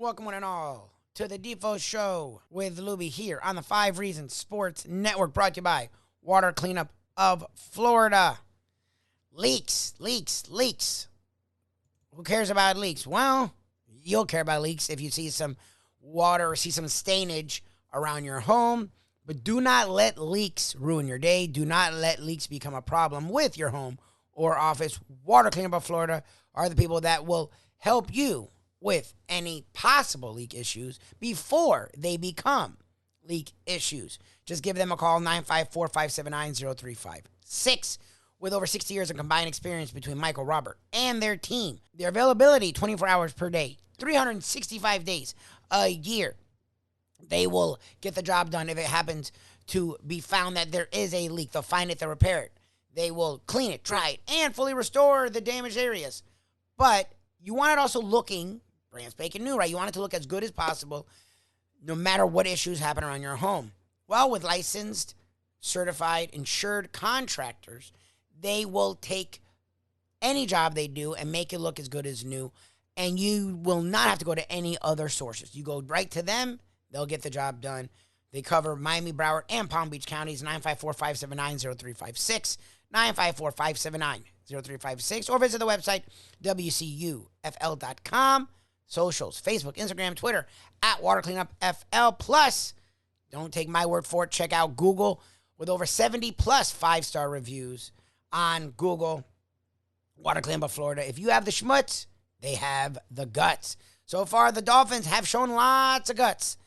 Welcome one and all to the Defo Show with Lubie here on the 5 Reasons Sports Network, brought to you by Water Cleanup of Florida. Leaks. Who cares about leaks? Well, you'll care about leaks if you see some water or see some stainage around your home. But do not let leaks ruin your day. Do not let leaks become a problem with your home or office. Water Cleanup of Florida are the people that will help you with any possible leak issues before they become leak issues. Just give them a call, 954-579-0356. With over 60 years of combined experience between Michael, Robert, and their team. Their availability, 24 hours per day, 365 days a year. They will get the job done if it happens to be found that there is a leak. They'll find it, they'll repair it. They will clean it, dry it, and fully restore the damaged areas. But you want it also looking brand spanking new, right? You want it to look as good as possible no matter what issues happen around your home. Well, with licensed, certified, insured contractors, they will take any job they do and make it look as good as new, and you will not have to go to any other sources. You go right to them, they'll get the job done. They cover Miami, Broward, and Palm Beach counties, 954-579-0356, 954-579-0356, or visit the website, wcufl.com. Socials, Facebook, Instagram, Twitter, at Water Cleanup FL. Plus, don't take my word for it, check out Google with over 70 plus 5-star reviews on Google. Water Cleanup of Florida. If you have the schmutz, they have the guts. So far, the Dolphins have shown lots of guts.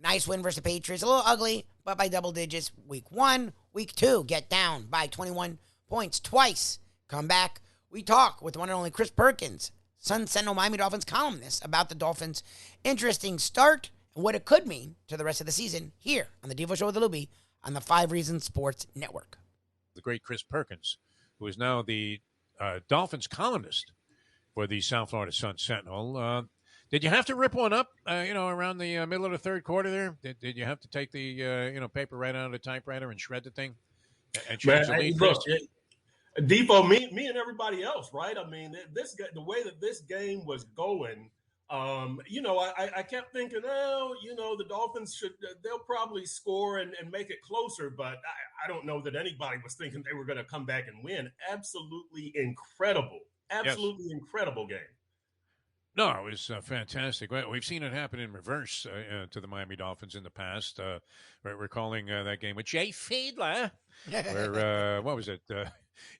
Nice win versus the Patriots. A little ugly, but by double digits. Week 1, week 2, get down by 21 points twice. Come back. We talk with the one and only Chris Perkins, Sun-Sentinel Miami Dolphins columnist, about the Dolphins' interesting start and what it could mean to the rest of the season here on the Defo Show with Lubie on the 5 Reasons Sports Network. The great Chris Perkins, who is now the Dolphins columnist for the South Florida Sun-Sentinel. Did you have to rip one up, around the middle of the third quarter there? Did you have to take the, paper right out of the typewriter and shred the thing and change the lead? Defo, me and everybody else, right? I mean, the way that this game was going, I kept thinking, the Dolphins they'll probably score and make it closer, but I don't know that anybody was thinking they were going to come back and win. Absolutely incredible game. No, it was fantastic. We've seen it happen in reverse to the Miami Dolphins in the past. Recalling that game with Jay Fiedler, where, what was it,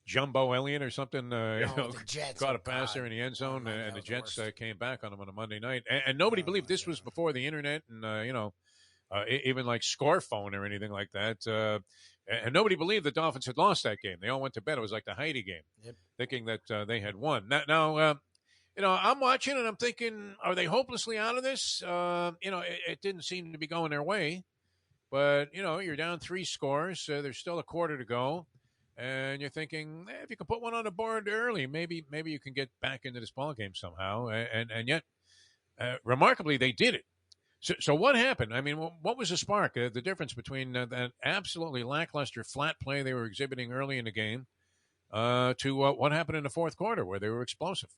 Jumbo Elliott or something, caught a pass there in the end zone, and the Jets came back on him on a Monday night. And nobody believed this was before the internet and, even like score phone or anything like that. And nobody believed the Dolphins had lost that game. They all went to bed. It was like the Heidi game, thinking that they had won. Now I'm watching and I'm thinking, are they hopelessly out of this? It didn't seem to be going their way. But, you're down 3 scores. There's still a quarter to go. And you're thinking, if you can put one on the board early, maybe you can get back into this ballgame somehow. And yet, remarkably, they did it. So what happened? I mean, what was the spark? The difference between that absolutely lackluster flat play they were exhibiting early in the game to what happened in the fourth quarter where they were explosive?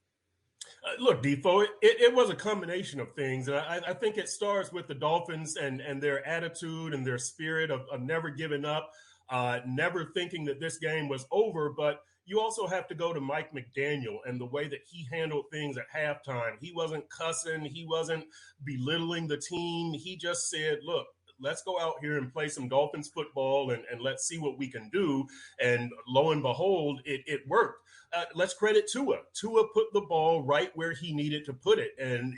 Look, Defo, it was a combination of things. And I think it starts with the Dolphins and their attitude and their spirit of never giving up, never thinking that this game was over. But you also have to go to Mike McDaniel and the way that he handled things at halftime. He wasn't cussing. He wasn't belittling the team. He just said, look, let's go out here and play some Dolphins football and let's see what we can do. And lo and behold, it worked. Let's credit Tua. Tua put the ball right where he needed to put it. And,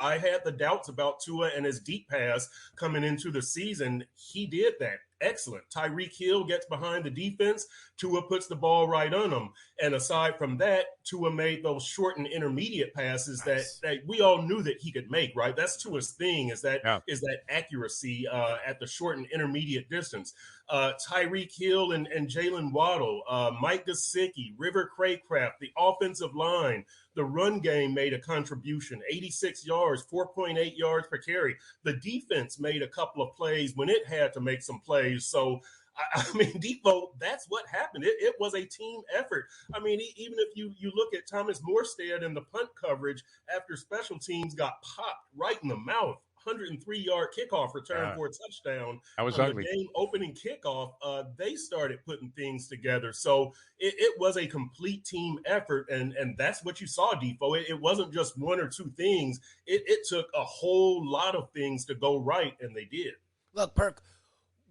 I had the doubts about Tua and his deep pass coming into the season. He did that. Excellent. Tyreek Hill gets behind the defense. Tua puts the ball right on him. And aside from that, Tua made those short and intermediate passes that we all knew that he could make, right? That's Tua's thing is that accuracy at the short and intermediate distance. Tyreek Hill and Jalen Waddle, Mike Gesicki, River Craycraft, the offensive line, the run game made a contribution, 86 yards, 4.8 yards per carry. The defense made a couple of plays when it had to make some plays. So I mean, Defo, that's what happened. It was a team effort. I mean, even if you look at Thomas Morstead and the punt coverage after special teams got popped right in the mouth, 103-yard kickoff return for a touchdown. That was on ugly. The game opening kickoff, they started putting things together. So it was a complete team effort, and that's what you saw, Defo. It wasn't just one or two things. It took a whole lot of things to go right, and they did. Look, Perk,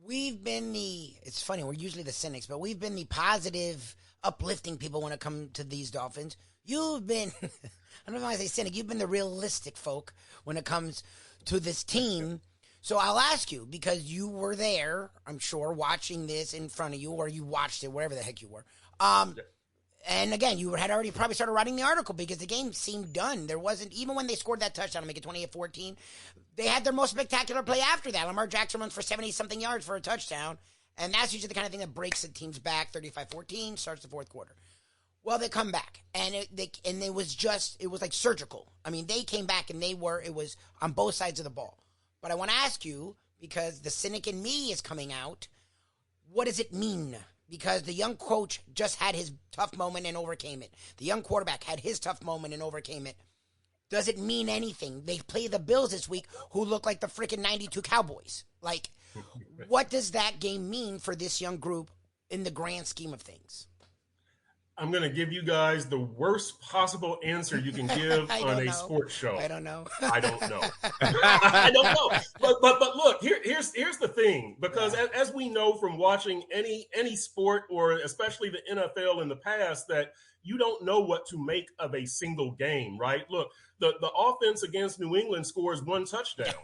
it's funny, we're usually the cynics, but we've been the positive, uplifting people when it comes to these Dolphins. You've been, I don't know why I say cynic, you've been the realistic folk when it comes to this team. So I'll ask you, because you were there, I'm sure, watching this in front of you, or you watched it, wherever the heck you were. And again, you had already probably started writing the article because the game seemed done. There wasn't, even when they scored that touchdown to make it 28-14, they had their most spectacular play after that. Lamar Jackson runs for 70-something yards for a touchdown, and that's usually the kind of thing that breaks the team's back. 35-14, starts the fourth quarter. Well, they come back, and it was like surgical. I mean, they came back, and it was on both sides of the ball. But I want to ask you, because the cynic in me is coming out, what does it mean? Because the young coach just had his tough moment and overcame it. The young quarterback had his tough moment and overcame it. Does it mean anything? They play the Bills this week, who look like the freaking 92 Cowboys. Like, what does that game mean for this young group in the grand scheme of things? I'm going to give you guys the worst possible answer you can give on a sports show. I don't know. I don't know. I don't know. But look, here's the thing, because as we know from watching any sport, or especially the NFL in the past, that you don't know what to make of a single game, right? Look, the offense against New England scores one touchdown.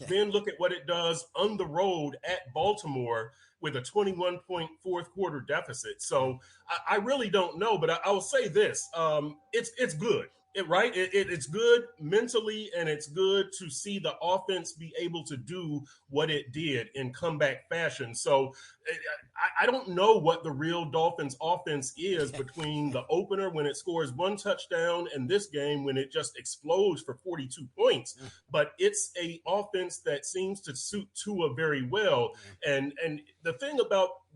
Then look at what it does on the road at Baltimore with a 21-point fourth quarter deficit. So I really don't know, but I will say this. It's good. It's good mentally, and it's good to see the offense be able to do what it did in comeback fashion. So I don't know what the real Dolphins offense is between the opener when it scores one touchdown and this game when it just explodes for 42 points. But it's a offense that seems to suit Tua very well. And the thing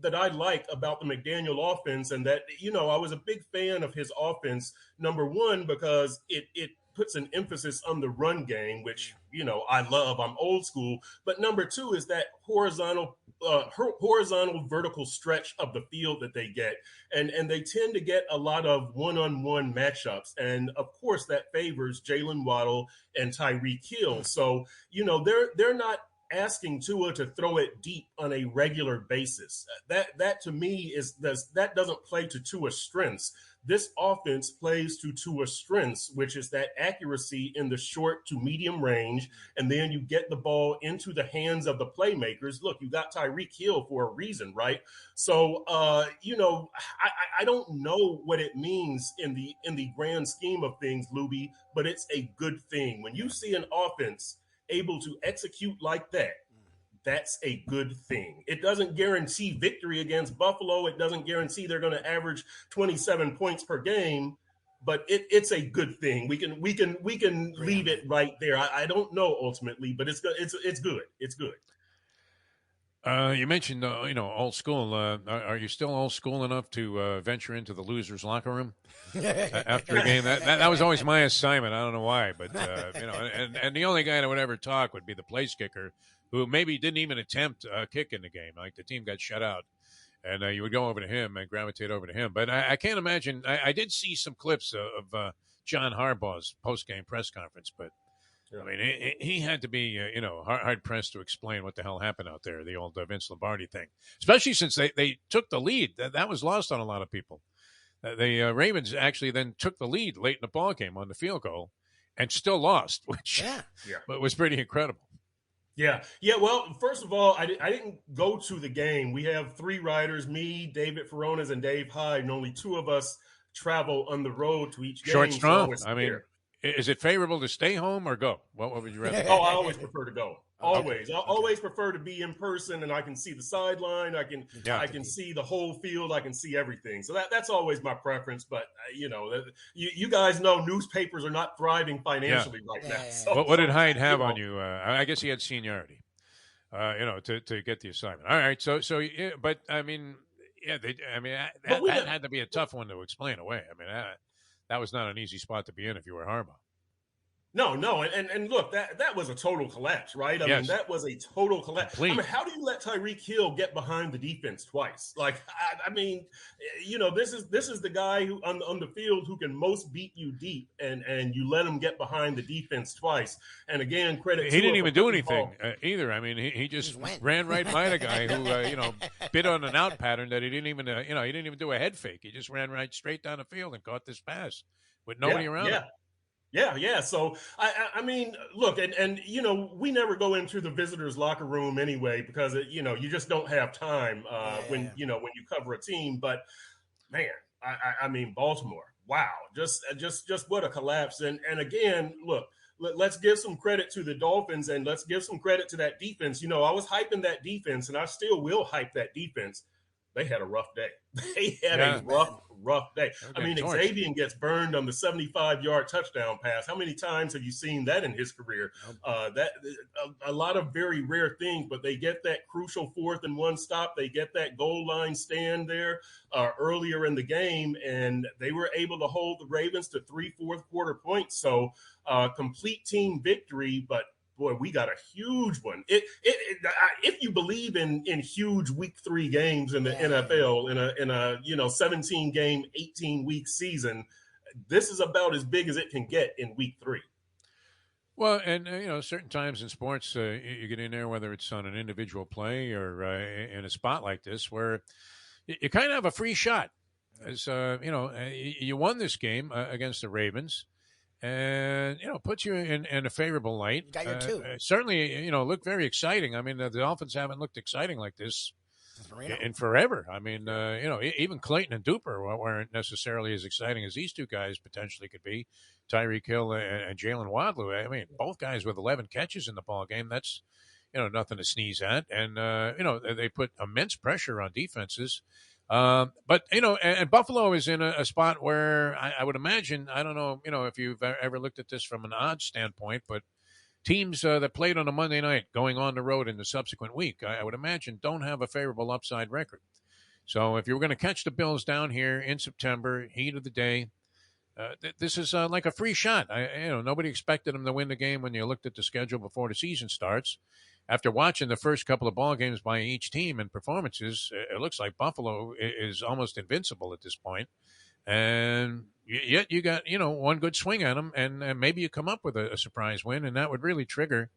that I like about the McDaniel offense, and that, I was a big fan of his offense, number one, because it puts an emphasis on the run game, which, I love. I'm old school. But number two is that horizontal vertical stretch of the field that they get. And they tend to get a lot of one-on-one matchups. And of course that favors Jalen Waddle and Tyreek Hill. So, they're not asking Tua to throw it deep on a regular basis. That to me that doesn't play to Tua's strengths. This offense plays to Tua's strengths, which is that accuracy in the short to medium range, and then you get the ball into the hands of the playmakers. Look, you got Tyreek Hill for a reason, right? So, I don't know what it means in the grand scheme of things, Lubie, but it's a good thing. When you see an offense able to execute like that, that's a good thing. It doesn't guarantee victory against Buffalo. It doesn't guarantee they're going to average 27 points per game, but it's a good thing. We can leave it right there. I don't know ultimately, but it's good. It's good. It's good. You mentioned, old school. Are you still old school enough to venture into the loser's locker room after a game? That was always my assignment. I don't know why, but and the only guy that would ever talk would be the place kicker, who maybe didn't even attempt a kick in the game. Like, the team got shut out, and you would go over to him and gravitate over to him. But I can't imagine. I did see some clips of John Harbaugh's post-game press conference, but I mean, he had to be, hard-pressed to explain what the hell happened out there, the old Vince Lombardi thing, especially since they took the lead. That was lost on a lot of people. The Ravens actually then took the lead late in the ball game on the field goal and still lost, which was pretty incredible. Yeah. Well, first of all, I didn't go to the game. We have three riders, me, David Feronas, and Dave Hyde, and only two of us travel on the road to each game. Short strong. So I mean, is it favorable to stay home or go? What would you rather? I always prefer to go. Always. I always prefer to be in person, and I can see the sideline. I can see the whole field. I can see everything. So that's always my preference. But, you guys know newspapers are not thriving financially right now. So, what did Hyde have on you? I guess he had seniority. to get the assignment. All right. So, yeah, but I mean, yeah, that had to be a tough one to explain away. I mean, that was not an easy spot to be in if you were Harbaugh. No, and look, that was a total collapse, right? I mean, that was a total collapse. Complete. I mean, how do you let Tyreek Hill get behind the defense twice? Like, I mean, this is the guy who on the field who can most beat you deep, and you let him get behind the defense twice. And again, credit. He didn't even do anything either. I mean, he just ran right by the guy who bit on an out pattern that he didn't even he didn't even do a head fake. He just ran right straight down the field and caught this pass with nobody around him. Yeah. So, I mean, look, and we never go into the visitors' locker room anyway because, you just don't have time when you cover a team. But, man, I mean, Baltimore, wow, just what a collapse. And again, look, let's give some credit to the Dolphins and let's give some credit to that defense. I was hyping that defense, and I still will hype that defense. They had a rough day. They had a rough day. I mean, Xavier gets burned on the 75-yard touchdown pass. How many times have you seen that in his career? That a lot of very rare things, but they get that crucial 4th and 1 stop. They get that goal line stand there earlier in the game, and they were able to hold the Ravens to 3 fourth-quarter points. So complete team victory, but boy, we got a huge one. If you believe in huge week 3 games in the NFL in a 17-game, 18-week season, this is about as big as it can get in week 3. Well, and certain times in sports, you get in there, whether it's on an individual play or in a spot like this, where you kind of have a free shot. As you won this game against the Ravens. And, puts you in a favorable light. You got your 2. Certainly, look very exciting. I mean, the Dolphins haven't looked exciting like this in forever. I mean, even Clayton and Duper weren't necessarily as exciting as these two guys potentially could be. Tyreek Hill and Jalen Wadley. I mean, both guys with 11 catches in the ball game. That's, nothing to sneeze at. And, they put immense pressure on defenses. But, and Buffalo is in a spot where I would imagine, I don't know, if you've ever looked at this from an odds standpoint, but teams that played on a Monday night going on the road in the subsequent week, I would imagine don't have a favorable upside record. So if you were going to catch the Bills down here in September, heat of the day, this is like a free shot. Nobody expected them to win the game when you looked at the schedule before the season starts. After watching the first couple of ball games by each team and performances, it looks like Buffalo is almost invincible at this point. And yet you got, one good swing at them, and maybe you come up with a surprise win, and that would really trigger,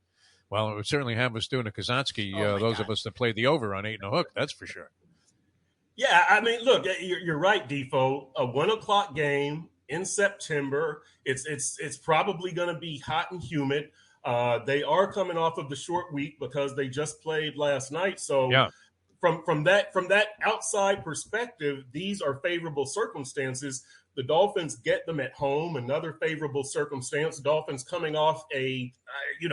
well, it would certainly have us doing a Kazatsky, those of us that played the over on 8 and a hook, that's for sure. Yeah, I mean, look, you're right, Defo. A 1 o'clock game in September. It's probably going to be hot and humid. They are coming off of the short week because they just played last night. So from that outside perspective, these are favorable circumstances. The Dolphins get them at home, another favorable circumstance. Dolphins coming off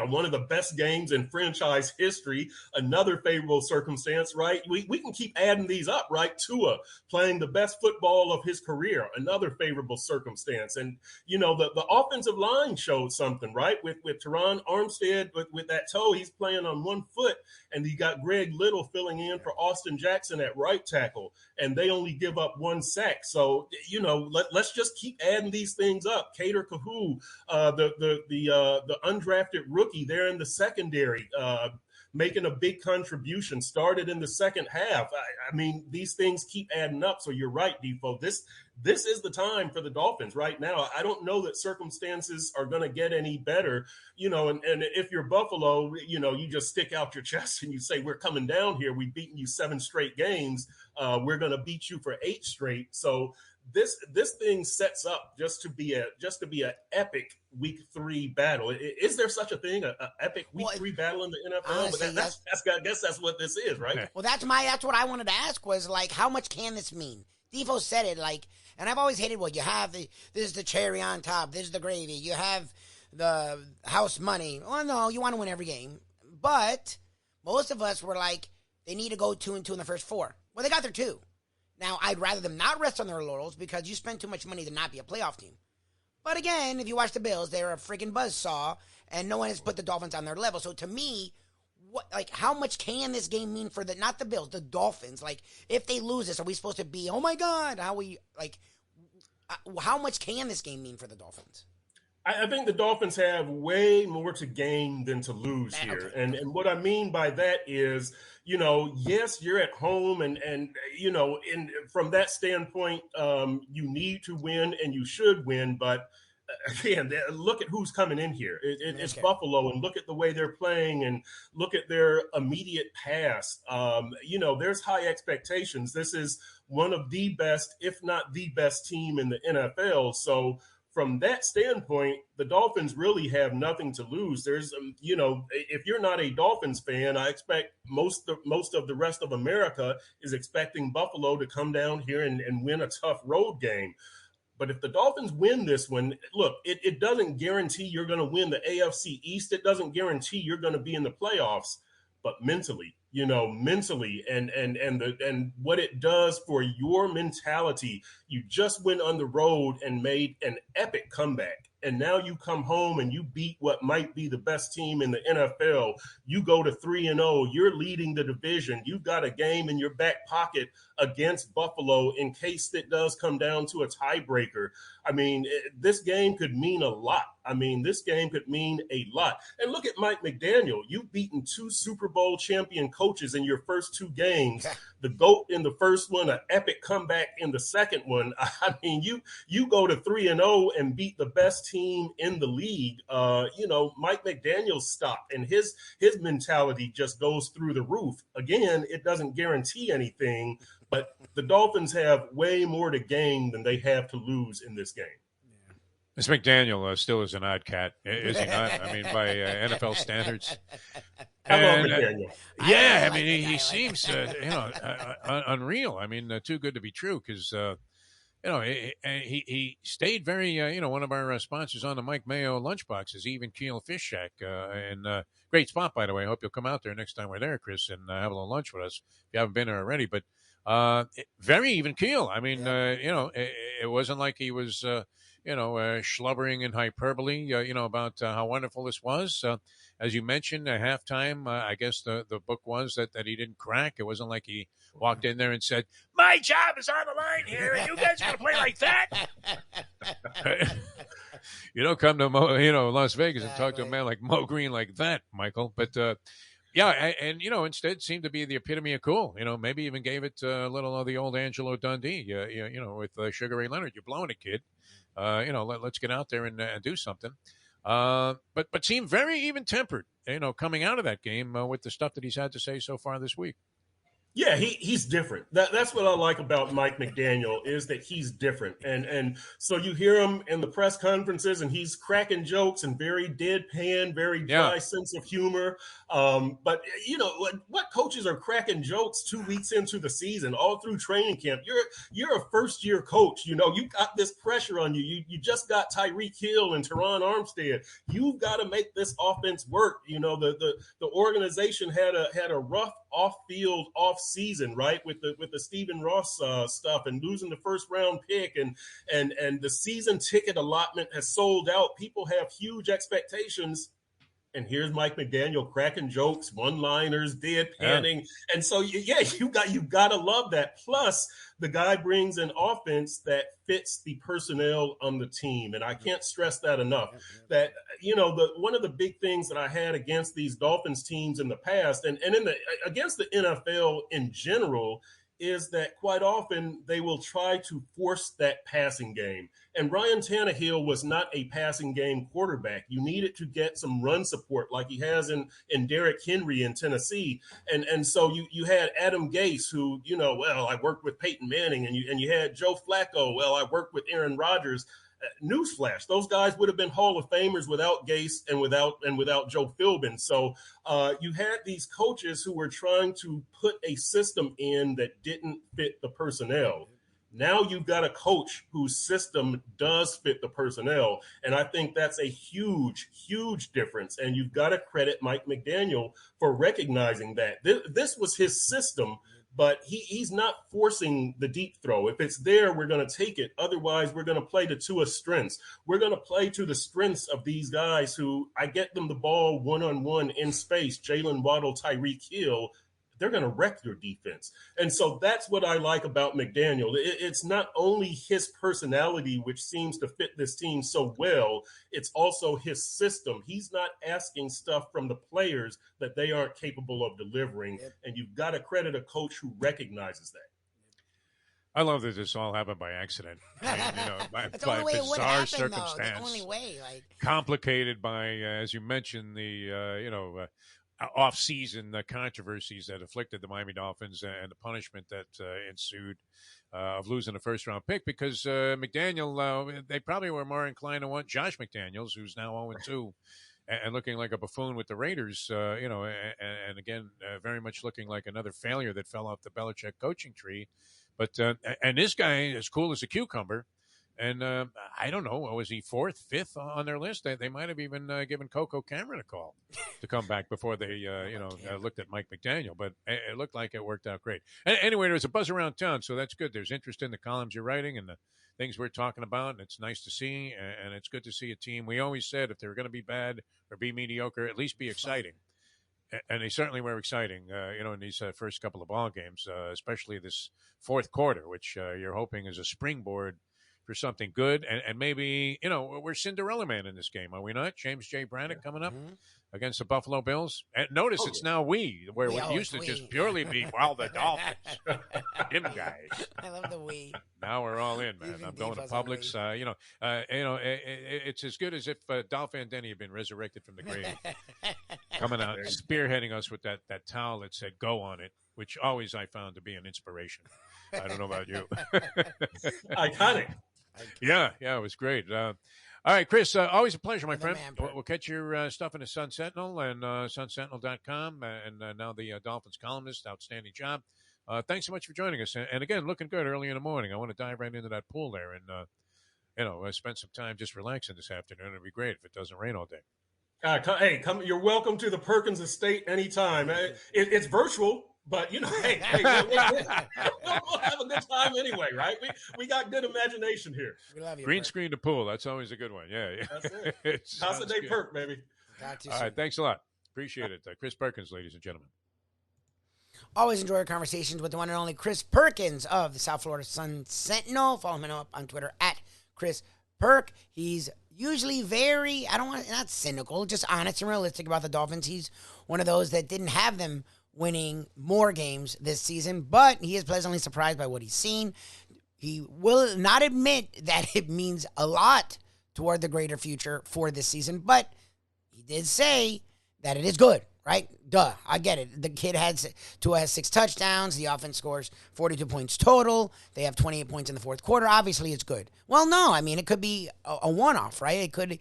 one of the best games in franchise history, another favorable circumstance, right? We can keep adding these up, right? Tua playing the best football of his career, another favorable circumstance. And, the offensive line showed something, right? With Teron Armstead, with that toe, he's playing on 1 foot, and you got Greg Little filling in for Austin Jackson at right tackle, and they only give up 1 sack. So, let's just keep adding these things up. Cater Kahu, the undrafted rookie there in the secondary, making a big contribution, started in the second half. I mean, these things keep adding up. So you're right, Defo. This is the time for the Dolphins right now. I don't know that circumstances are going to get any better, and if you're Buffalo, you just stick out your chest and you say, we're coming down here. We've beaten you 7 straight games. We're going to beat you for 8 straight. So this thing sets up just to be an epic week 3 battle. Is there such a thing, an epic week 3 battle in the NFL? Honestly, but I guess that's what this is, right? Well, that's what I wanted to ask was, like, how much can this mean? Defo said it, like, and I've always hated what you have. This is the cherry on top. This is the gravy. You have the house money. Well, no, you want to win every game. But most of us were like, they need to go 2-2 in the first 4. Well, they got their 2. Now, I'd rather them not rest on their laurels because you spend too much money to not be a playoff team. But again, if you watch the Bills, they're a freaking buzzsaw, and no one has put the Dolphins on their level. So to me, how much can this game mean for not the Bills, the Dolphins? Like, if they lose this, are we supposed to be, oh my God, how much can this game mean for the Dolphins? I think the Dolphins have way more to gain than to lose here. Okay. And what I mean by that is, yes, you're at home and from that standpoint, you need to win and you should win. But again, look at who's coming in here. It's Buffalo, and look at the way they're playing and look at their immediate past. There's high expectations. This is one of the best, if not the best team in the NFL. So from that standpoint, the Dolphins really have nothing to lose. There's, if you're not a Dolphins fan, I expect most of the rest of America is expecting Buffalo to come down here and win a tough road game. But if the Dolphins win this one, look, it doesn't guarantee you're going to win the AFC East. It doesn't guarantee you're going to be in the playoffs. But mentally, and what it does for your mentality, you just went on the road and made an epic comeback. And now you come home and you beat what might be the best team in the NFL. You go to 3-0. You're leading the division. You've got a game in your back pocket against Buffalo in case it does come down to a tiebreaker. I mean, this game could mean a lot. This game could mean a lot. And look at Mike McDaniel. You've beaten 2 Super Bowl champion coaches in your first 2 games. The GOAT in the first one, an epic comeback in the second one. You go to 3-0 and beat the best team in the league. Mike McDaniel's stock and his mentality just goes through the roof. Again, it doesn't guarantee anything, but the Dolphins have way more to gain than they have to lose in this game. This McDaniel still is an odd cat, is he not? By NFL standards. I love McDaniel. He seems, unreal. Too good to be true because, he stayed very, one of our sponsors on the Mike Mayo lunchboxes, Even Keel Fish Shack. And great spot, by the way. I hope you'll come out there next time we're there, Chris, and have a little lunch with us if you haven't been there already. But very even keel. It wasn't like he was, schlubbering in hyperbole, about how wonderful this was. As you mentioned, at halftime, I guess the book was that he didn't crack. It wasn't like he walked in there and said, "My job is on the line here, and you guys going to play like that?" You don't come to Las Vegas and talk to a man like Mo Green like that, Michael. But instead seemed to be the epitome of cool. Maybe even gave it a little of the old Angelo Dundee. With Sugar Ray Leonard, you're blowing it, kid. Let's get out there and do something. But seemed very even tempered, coming out of that game with the stuff that he's had to say so far this week. Yeah, he's different. That's what I like about Mike McDaniel is that he's different. And so you hear him in the press conferences and he's cracking jokes and very deadpan, very dry sense of humor. But what coaches are cracking jokes 2 weeks into the season, all through training camp? You're a first year coach. You got this pressure on you. You just got Tyreek Hill and Teron Armstead. You've got to make this offense work. The organization had a rough off-field, off-season, right, with the Stephen Ross stuff and losing the first-round pick, and the season ticket allotment has sold out. People have huge expectations, and here's Mike McDaniel cracking jokes, one-liners, deadpanning, and so you got to love that. Plus, the guy brings an offense that fits the personnel on the team, and I can't stress that enough. That one of the big things that I had against these Dolphins teams in the past, and against the NFL in general, is that quite often they will try to force that passing game. And Ryan Tannehill was not a passing game quarterback. You needed to get some run support like he has in Derrick Henry in Tennessee. And so you had Adam Gase, who, I worked with Peyton Manning, and you had Joe Flacco. Well, I worked with Aaron Rodgers. Newsflash, those guys would have been Hall of Famers without Gase and without Joe Philbin. So you had these coaches who were trying to put a system in that didn't fit the personnel. Now you've got a coach whose system does fit the personnel. And I think that's a huge, huge difference. And you've got to credit Mike McDaniel for recognizing that. This was his system but he's not forcing the deep throw. If it's there, we're going to take it. Otherwise, we're going to play to Tua's strengths. We're going to play to the strengths of these guys who I get them the ball one-on-one in space, Jalen Waddle, Tyreek Hill. They're going to wreck your defense. And so that's what I like about McDaniel. It's not only his personality, which seems to fit this team so well, it's also his system. He's not asking stuff from the players that they aren't capable of delivering. Yep. And you've got to credit a coach who recognizes that. I love that this all happened by accident. By bizarre circumstance. That's the only way. Complicated by, as you mentioned, the, off-season controversies that afflicted the Miami Dolphins and the punishment that ensued of losing a first-round pick because McDaniel, they probably were more inclined to want Josh McDaniels, who's now 0-2 and looking like a buffoon with the Raiders, and again, very much looking like another failure that fell off the Belichick coaching tree. But and this guy is cool as a cucumber. And I don't know, was he fourth, fifth on their list? They might have even given Coco Cameron a call to come back before they, looked at Mike McDaniel. But it looked like it worked out great. Anyway, there was a buzz around town, so that's good. There's interest in the columns you're writing and the things we're talking about, and it's nice to see. And it's good to see a team. We always said if they were going to be bad or be mediocre, at least be exciting. And they certainly were exciting, in these first couple of ball games, especially this fourth quarter, which you're hoping is a springboard for something good, and maybe, we're Cinderella Man in this game, are we not? James J. Braddock coming up against the Buffalo Bills. And notice it's now where it used to just purely be, the Dolphins. Him guys. I love the we. Now we're all in, man. I'm going to Publix. It's as good as if Dolph Van Denny had been resurrected from the grave. Coming out, spearheading us with that towel that said go on it, which always I found to be an inspiration. I don't know about you. Iconic. Yeah, it was great. All right, Chris, always a pleasure, my friend. We'll catch your stuff in the Sun-Sentinel and sunsentinel.com and now the Dolphins Columnist. Outstanding job. Thanks so much for joining us. And again, looking good early in the morning. I want to dive right into that pool there and, spend some time just relaxing this afternoon. It'd be great if it doesn't rain all day. Come. You're welcome to the Perkins estate anytime. It's virtual. But, we'll have a good time anyway, right? We got good imagination here. We love you. Green screen to pool. That's always a good one. Yeah. That's it. Casa de Perk, baby. All right. Thanks a lot. Appreciate it. Chris Perkins, ladies and gentlemen. Always enjoy our conversations with the one and only Chris Perkins of the South Florida Sun-Sentinel. Follow him up on Twitter at Chris Perk. He's usually very, not cynical, just honest and realistic about the Dolphins. He's one of those that didn't have them winning more games this season, but he is pleasantly surprised by what he's seen. He will not admit that it means a lot toward the greater future for this season, but he did say that it is good, right? Duh, I get it. The kid has 6 touchdowns. The offense scores 42 points total. They have 28 points in the fourth quarter. Obviously, it's good. Well, no, it could be a one-off, right? You could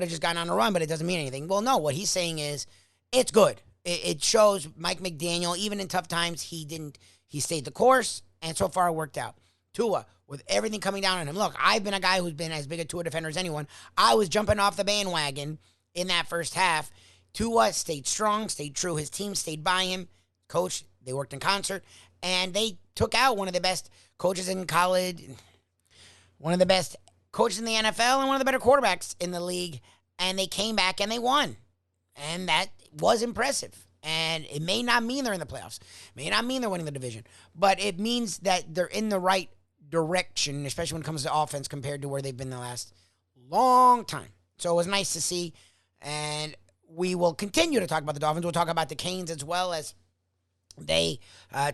have just gotten on a run, but it doesn't mean anything. Well, no, what he's saying is it's good. It shows Mike McDaniel, even in tough times, he stayed the course, and so far it worked out. Tua, with everything coming down on him. Look, I've been a guy who's been as big a Tua defender as anyone. I was jumping off the bandwagon in that first half. Tua stayed strong, stayed true. His team stayed by him. Coach, they worked in concert, and they took out one of the best coaches in college, one of the best coaches in the NFL, and one of the better quarterbacks in the league, and they came back and they won. And that was impressive. And it may not mean they're in the playoffs. It may not mean they're winning the division. But it means that they're in the right direction, especially when it comes to offense compared to where they've been the last long time. So it was nice to see. And we will continue to talk about the Dolphins. We'll talk about the Canes as well, as they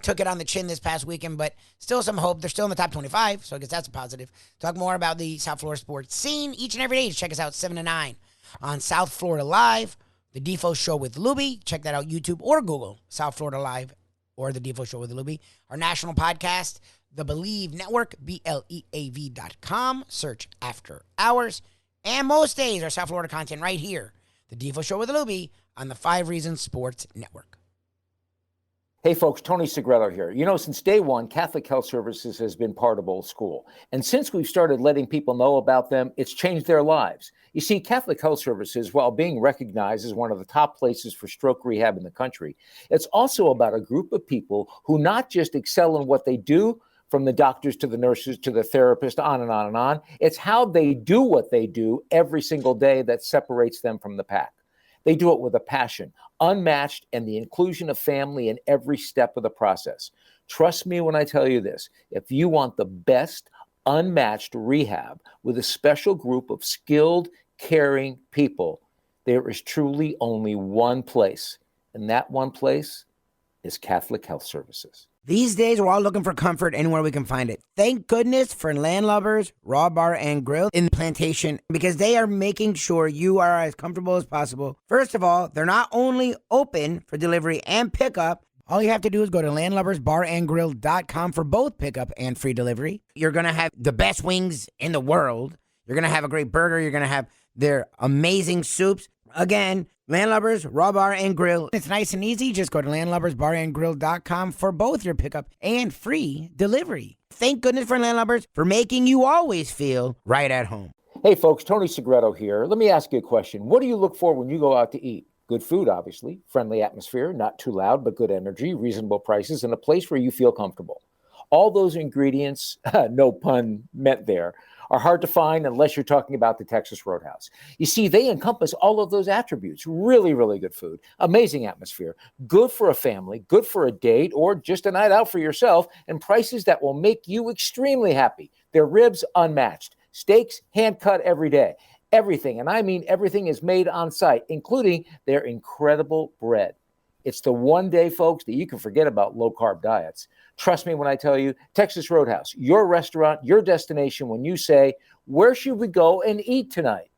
took it on the chin this past weekend. But still some hope. They're still in the top 25. So I guess that's a positive. Talk more about the South Florida sports scene each and every day. Check us out 7 to 9 on South Florida Live. The Defo Show with Lubie. Check that out, YouTube or Google, South Florida Live or The Defo Show with Lubie. Our national podcast, The Believe Network, BLEAV.com. Search After Hours. And most days, our South Florida content right here, The Defo Show with Lubie on the 5 Reasons Sports Network. Hey folks, Tony Segreto here. You know, since day one, Catholic Health Services has been part of Old School. And since we've started letting people know about them, it's changed their lives. You see, Catholic Health Services, while being recognized as one of the top places for stroke rehab in the country, it's also about a group of people who not just excel in what they do, from the doctors to the nurses to the therapist, on and on and on. It's how they do what they do every single day that separates them from the pack. They do it with a passion, unmatched, and the inclusion of family in every step of the process. Trust me when I tell you this. If you want the best, unmatched rehab with a special group of skilled, caring people, there is truly only one place, and that one place is Catholic Health Services. These days, we're all looking for comfort anywhere we can find it. Thank goodness for Landlubbers Raw Bar and Grill in Plantation, because they are making sure you are as comfortable as possible. First of all, they're not only open for delivery and pickup. All you have to do is go to landlubbersbarandgrill.com for both pickup and free delivery. You're going to have the best wings in the world. You're going to have a great burger. You're going to have their amazing soups. Again, Landlubbers, Raw Bar and Grill. It's nice and easy. Just go to landlubbersbarandgrill.com for both your pickup and free delivery. Thank goodness for Landlubbers for making you always feel right at home. Hey folks, Tony Segreto here. Let me ask you a question. What do you look for when you go out to eat? Good food, obviously, friendly atmosphere, not too loud, but good energy, reasonable prices, and a place where you feel comfortable. All those ingredients, no pun meant there, are hard to find unless you're talking about the Texas Roadhouse. You see, they encompass all of those attributes. Really, really good food, amazing atmosphere, good for a family, good for a date, or just a night out for yourself, and prices that will make you extremely happy. Their ribs unmatched, steaks hand cut every day. Everything, and I mean everything, is made on site, including their incredible bread. It's the one day, folks, that you can forget about low-carb diets. Trust me when I tell you, Texas Roadhouse, your restaurant, your destination when you say, where should we go and eat tonight?